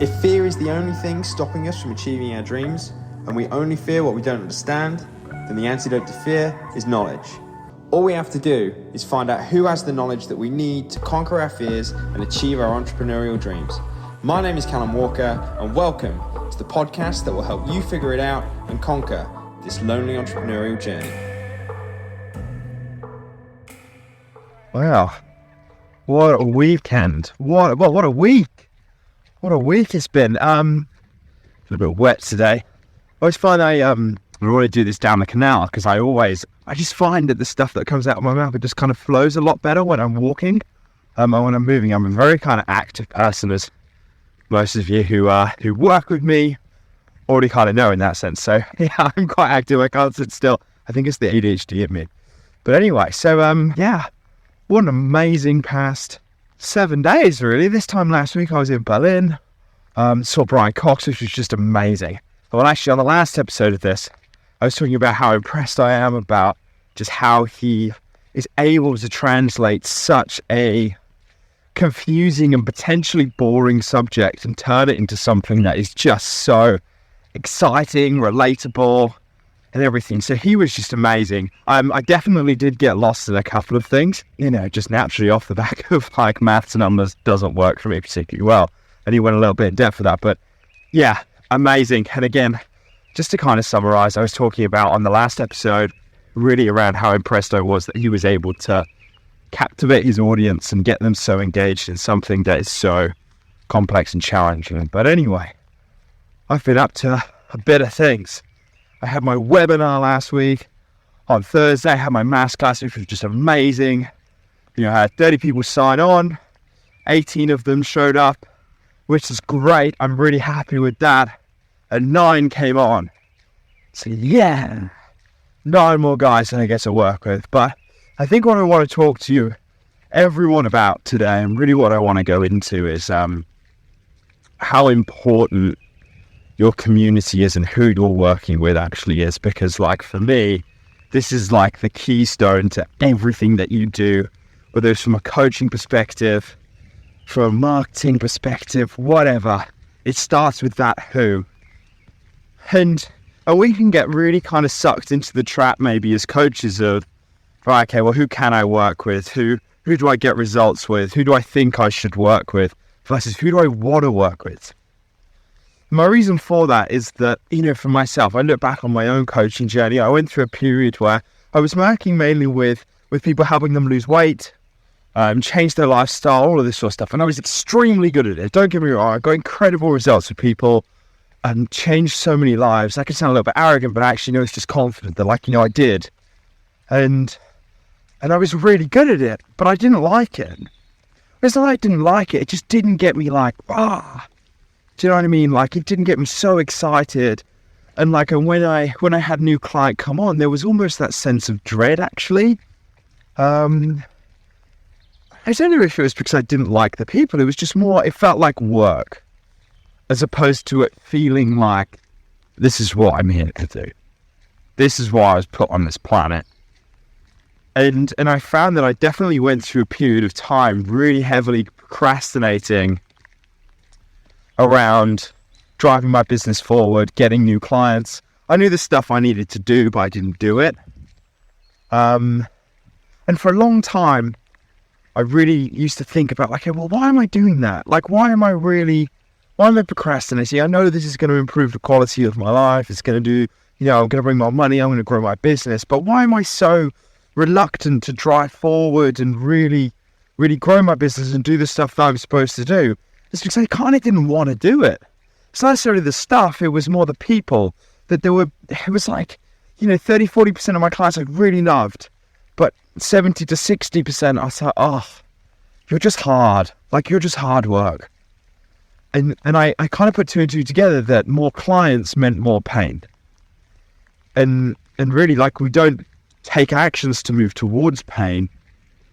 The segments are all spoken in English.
If fear is the only thing stopping us from achieving our dreams, and we only fear what we don't understand, then the antidote to fear is knowledge. All we have to do is find out who has the knowledge that we need to conquer our fears and achieve our entrepreneurial dreams. My name is Callum Walker, and welcome to the podcast that will help you figure it out and conquer this lonely entrepreneurial journey. Wow, what a weekend. What a week. What a week it's been. A little bit wet today. I always find I want to do this down the canal because I just find that the stuff that comes out of my mouth, it just kind of flows a lot better when I'm walking. And when I'm moving, I'm a very kind of active person, as most of you who work with me already kind of know in that sense. So yeah, I'm quite active. I can't sit still. I think it's the ADHD in me. But anyway, so yeah, what an amazing past 7 days, really. This time last week I was in Berlin, saw Brian Cox, which was just amazing. Well, actually, on the last episode of this, I was talking about how impressed I am about just how he is able to translate such a confusing and potentially boring subject and turn it into something that is just so exciting, relatable, and everything. So he was just amazing. I definitely did get lost in a couple of things, just naturally off the back of like maths and numbers doesn't work for me particularly well. And he went a little bit in depth for that, but yeah, amazing. And again, just to kind of summarize, I was talking about on the last episode, really around how impressed I was that he was able to captivate his audience and get them so engaged in something that is so complex and challenging. But anyway, I've been up to a bit of things. I had my webinar last week. On Thursday, I had my maths class, which was just amazing. I had 30 people sign on. 18 of them showed up, which is great. I'm really happy with that. And 9 came on. So yeah, 9 more guys than I get to work with. But I think what I want to talk to everyone about today, and really what I want to go into, is how important your community is and who you're working with actually is. Because like for me, this is like the keystone to everything that you do, whether it's from a coaching perspective, from a marketing perspective, whatever. It starts with that who. And we can get really kind of sucked into the trap maybe as coaches of, right, okay, well, who can I work with? Who do I get results with? Who do I think I should work with? Versus who do I want to work with? My reason for that is that, for myself, I look back on my own coaching journey. I went through a period where I was working mainly with people, helping them lose weight, change their lifestyle, all of this sort of stuff. And I was extremely good at it. Don't get me wrong. I got incredible results with people and changed so many lives. I could sound a little bit arrogant, but actually, it's just confident that, I did. And I was really good at it, but I didn't like it. It's not like I didn't like it. It just didn't get me do you know what I mean? It didn't get me so excited. And when I had a new client come on, there was almost that sense of dread, actually. I don't know if it was because I didn't like the people. It was just more, it felt like work, as opposed to it feeling like, this is what I'm here to do. This is why I was put on this planet. And I found that I definitely went through a period of time really heavily procrastinating around driving my business forward, getting new clients. I knew the stuff I needed to do, but I didn't do it. And for a long time, I really used to think about, okay, well, why am I doing that? Why am I procrastinating? I know this is going to improve the quality of my life. It's going to do, I'm going to bring more money. I'm going to grow my business. But why am I so reluctant to drive forward and really, really grow my business and do the stuff that I'm supposed to do? It's because I kind of didn't want to do it. It's not necessarily the stuff, it was more the people. It was 30, 40% of my clients I really loved, but 70 to 60% I was like, oh, you're just hard. You're just hard work. And I kind of put 2 and 2 together that more clients meant more pain. And really, we don't take actions to move towards pain,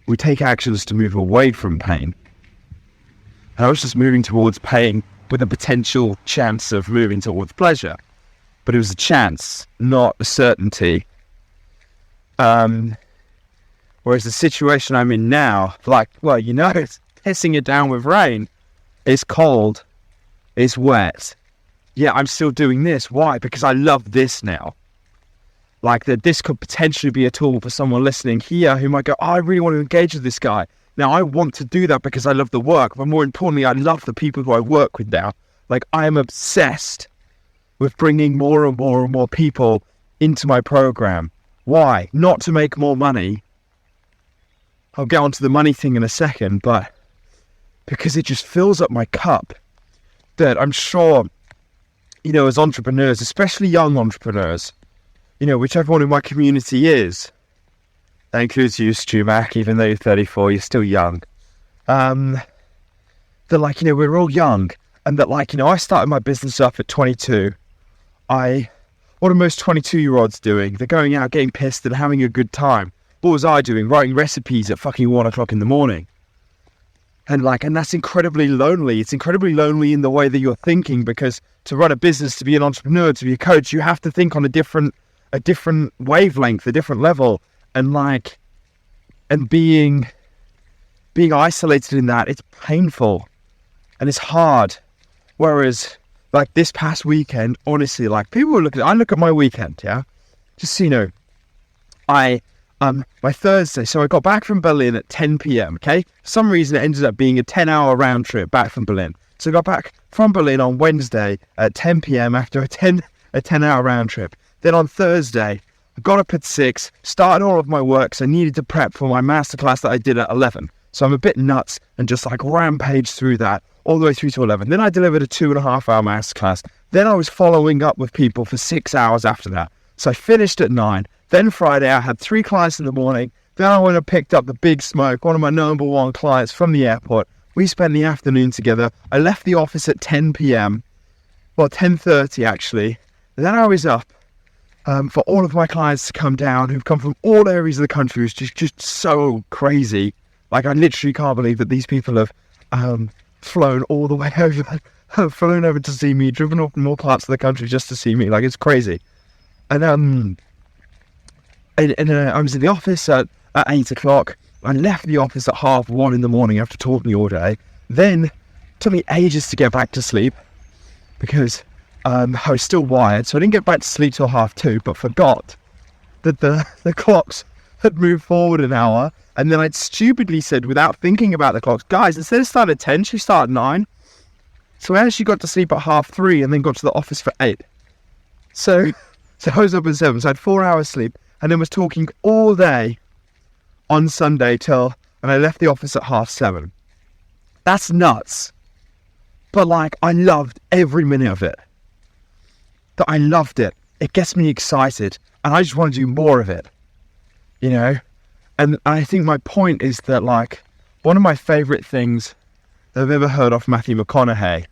we take actions to move away from pain. And I was just moving towards pain with a potential chance of moving towards pleasure. But it was a chance, not a certainty. Whereas the situation I'm in now, it's pissing it down with rain. It's cold. it's wet. Yeah, I'm still doing this. Why? Because I love this now. Like that this could potentially be a tool for someone listening here who might go, oh, I really want to engage with this guy. Now, I want to do that because I love the work, but more importantly, I love the people who I work with now. Like, I am obsessed with bringing more and more and more people into my program. Why? Not to make more money. I'll get onto the money thing in a second, but because it just fills up my cup. That I'm sure, you know, as entrepreneurs, especially young entrepreneurs, you know, whichever one in my community is, that includes you, Stu Mac, even though you're 34, you're still young. That, like, you know, we're all young. And that, like, you know, I started my business up at 22. What are most 22-year-olds doing? They're going out, getting pissed and having a good time. What was I doing? Writing recipes at fucking 1 o'clock in the morning. And that's incredibly lonely. It's incredibly lonely in the way that you're thinking, because to run a business, to be an entrepreneur, to be a coach, you have to think on a different wavelength, a different level. And being isolated in that, it's painful and it's hard. Whereas, like, this past weekend, honestly, like, people were I look at my weekend, yeah? Just so you know, my Thursday, so I got back from Berlin at 10 p.m, okay? For some reason, it ended up being a 10-hour round trip back from Berlin. So I got back from Berlin on Wednesday at 10 p.m. after a 10-hour round trip. Then on Thursday, I got up at 6, started all of my work, so I needed to prep for my masterclass that I did at 11. So I'm a bit nuts and just like rampaged through that all the way through to 11. Then I delivered a 2.5-hour masterclass. Then I was following up with people for 6 hours after that. So I finished at 9. Then Friday, I had 3 clients in the morning. Then I went and picked up the Big Smoke, one of my number one clients, from the airport. We spent the afternoon together. I left the office at 10 p.m. Well, 10:30 actually. Then I was up for all of my clients to come down, who've come from all areas of the country. It's just so crazy. Like, I literally can't believe that these people have flown all the way over, have flown over to see me, driven off from all parts of the country just to see me. Like, it's crazy. And I was in the office at 8 o'clock. I left the office at 1:30 in the morning after talking all day. Then it took me ages to get back to sleep because I was still wired. So I didn't get back to sleep till 2:30, but forgot that the clocks had moved forward an hour. And then I'd stupidly said, without thinking about the clocks, guys, instead of starting at 10, she started at 9. So I actually got to sleep at 3:30 and then got to the office for 8. So I was up at 7, so I had 4 hours sleep, and then was talking all day on Sunday and I left the office at 7:30. That's nuts. But like, I loved every minute of it. That I loved it. It gets me excited, and I just want to do more of it. You know? And I think my point is that, like, one of my favourite things that I've ever heard of Matthew McConaughey,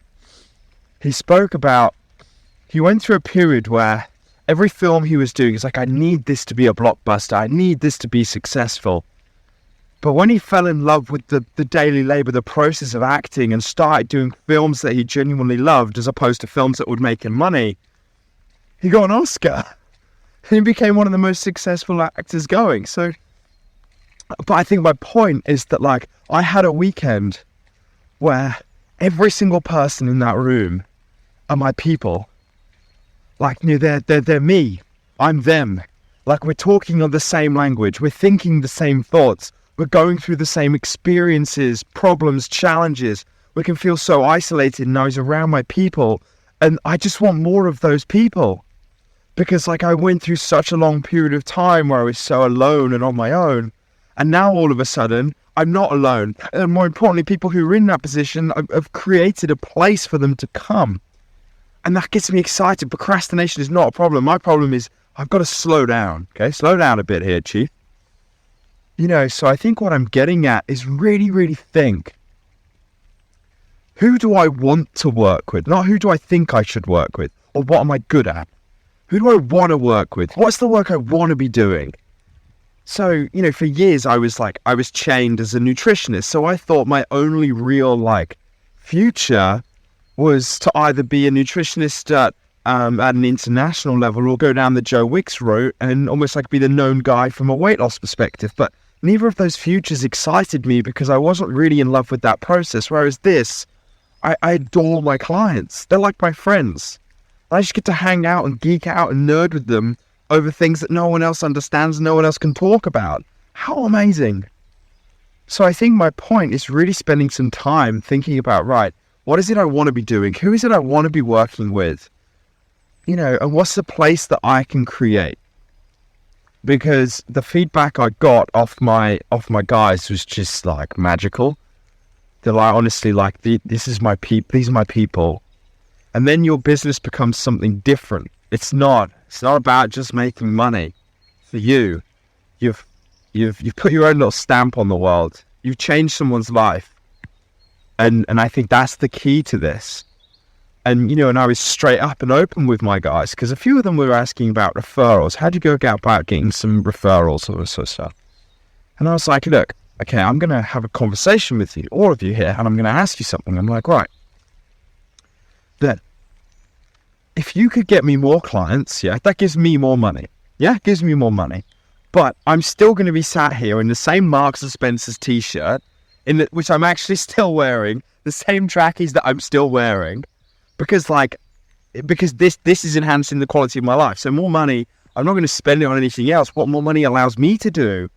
he went through a period where every film he was doing is like, I need this to be a blockbuster. I need this to be successful. But when he fell in love with the daily labour, the process of acting, and started doing films that he genuinely loved as opposed to films that would make him money, he got an Oscar. He became one of the most successful actors going. But I think my point is that, like, I had a weekend where every single person in that room are my people. Like, you know, they're me. I'm them. Like, we're talking on the same language. We're thinking the same thoughts. We're going through the same experiences, problems, challenges. We can feel so isolated, and I was around my people. And I just want more of those people. Because, like, I went through such a long period of time where I was so alone and on my own. And now all of a sudden, I'm not alone. And more importantly, people who are in that position have created a place for them to come. And that gets me excited. Procrastination is not a problem. My problem is I've got to slow down. Okay, slow down a bit here, Chief. You know, so I think what I'm getting at is really, really think. Who do I want to work with? Not who do I think I should work with, or what am I good at? Who do I want to work with? What's the work I want to be doing? So, you know, for years I was chained as a nutritionist. So I thought my only real, like, future was to either be a nutritionist at an international level or go down the Joe Wicks route and almost like be the known guy from a weight loss perspective. But neither of those futures excited me because I wasn't really in love with that process. Whereas this, I adore my clients. They're like my friends. I just get to hang out and geek out and nerd with them over things that no one else understands, no one else can talk about. How amazing. So I think my point is really spending some time thinking about, right, what is it I want to be doing? Who is it I want to be working with? And what's the place that I can create? Because the feedback I got off my guys was just like magical. They're like, honestly, like these are my people. And then your business becomes something different. It's not about just making money for you. You've put your own little stamp on the world. You've changed someone's life. And I think that's the key to this. And, and I was straight up and open with my guys, because a few of them were asking about referrals. How do you go about getting some referrals or sort of stuff? And I was like, look, okay, I'm going to have a conversation with you, all of you here, and I'm going to ask you something. I'm like, right, then if you could get me more clients, that gives me more money. It gives me more money. But I'm still going to be sat here in the same Marks and Spencer's t-shirt, which I'm actually still wearing, the same trackies that I'm still wearing, because this is enhancing the quality of my life. So more money, I'm not going to spend it on anything else. What more money allows me to do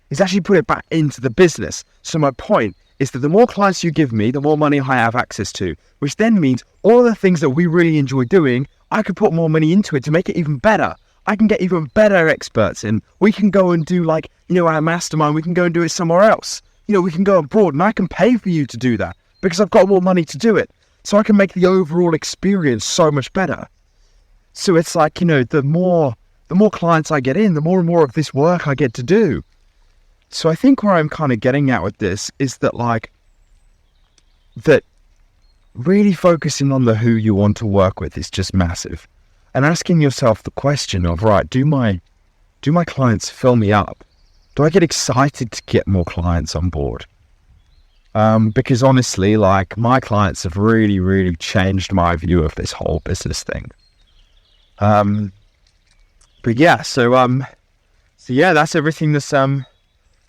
is actually put it back into the business. So my point is that the more clients you give me, the more money I have access to, which then means all the things that we really enjoy doing, I could put more money into it to make it even better. I can get even better experts in. We can go and do our mastermind. We can go and do it somewhere else. We can go abroad, and I can pay for you to do that because I've got more money to do it. So I can make the overall experience so much better. So it's like, the more clients I get in, the more and more of this work I get to do. So I think where I'm kind of getting at with this is that that really focusing on the who you want to work with is just massive. And asking yourself the question of, right, do my clients fill me up? Do I get excited to get more clients on board? Because honestly, my clients have really, really changed my view of this whole business thing. So that's everything that's going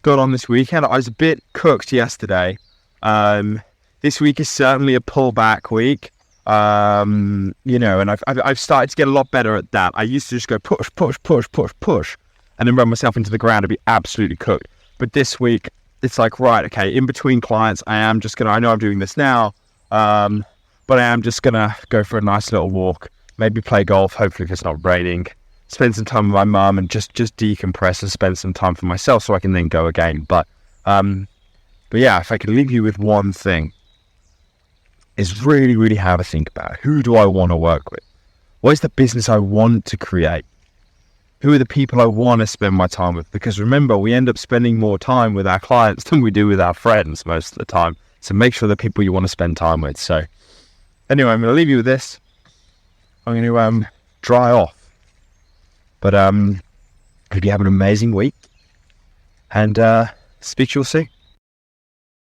on this weekend. I was a bit cooked yesterday. This week is certainly a pullback week. And I've started to get a lot better at that. I used to just go push, and then run myself into the ground and be absolutely cooked. But this week, it's like, right, okay, in between clients, I know I'm doing this now, but I am just going to go for a nice little walk, maybe play golf, hopefully if it's not raining, spend some time with my mum and just decompress and spend some time for myself so I can then go again. But if I could leave you with one thing, is really, really have a think about who do I want to work with? What is the business I want to create? Who are the people I want to spend my time with? Because remember, we end up spending more time with our clients than we do with our friends most of the time. So make sure the people you want to spend time with. So anyway, I'm going to leave you with this. I'm going to dry off. But hope you have an amazing week. And speak to you all soon.